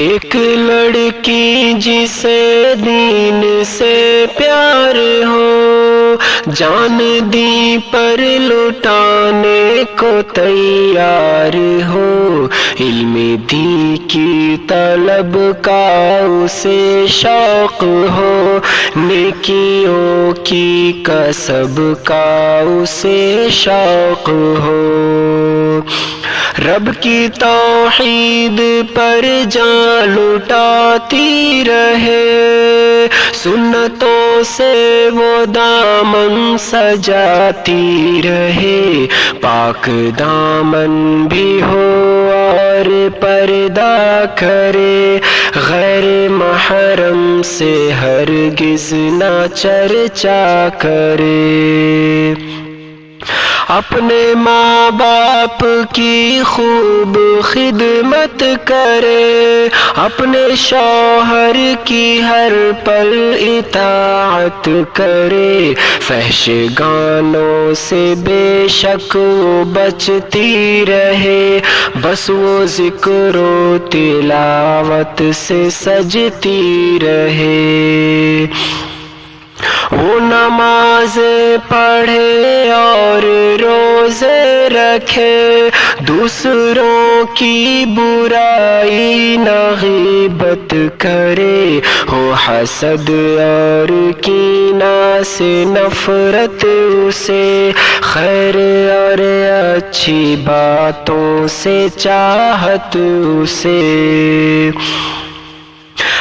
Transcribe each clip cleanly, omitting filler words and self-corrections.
ایک لڑکی جسے دین سے پیار ہو، جان دی پر لٹانے کو تیار ہو، علم دین کی طلب کا اسے شوق ہو، نیکیوں کی کسب کا اسے شوق ہو، رب کی توحید پر جان لٹاتی رہے، سنتوں سے وہ دامن سجاتی رہے، پاک دامن بھی ہو اور پردہ کرے، غیر محرم سے ہرگز نہ چرچا کرے، اپنے ماں باپ کی خوب خدمت کرے، اپنے شوہر کی ہر پل اطاعت کرے، فحش گانوں سے بے شک وہ بچتی رہے، بس وہ ذکر و تلاوت سے سجتی رہے، وہ نمازیں پڑھے اور روزے رکھے، دوسروں کی برائی نہ غیبت کرے، ہو حسد اور کینہ سے نفرت اسے، خیر اور اچھی باتوں سے چاہت اسے،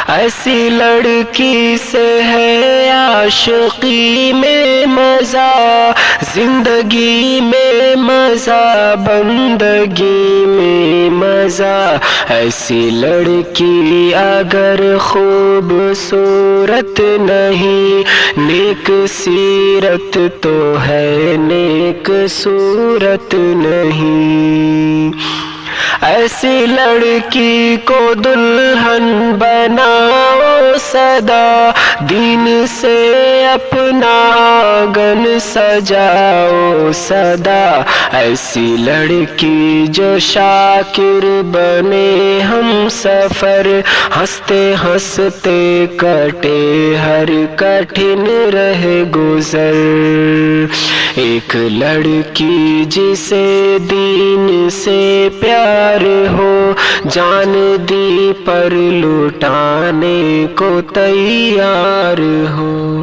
ایسی لڑکی سے ہے عاشقی میں مزہ، زندگی میں مزہ، بندگی میں مزہ، ایسی لڑکی اگر خوبصورت نہیں، نیک سیرت تو ہے نیک صورت نہیں، ایسی لڑکی کو دلہن بناؤ سدا، دین سے اپنا آنگن سجاؤ سدا، ایسی لڑکی جو شاکر بنے ہم سفر، ہنستے ہنستے کٹے ہر کٹھن رہ گزر، ایک لڑکی جسے دین سے پیار ہو، جان دی پر لٹانے کو تیار ہو۔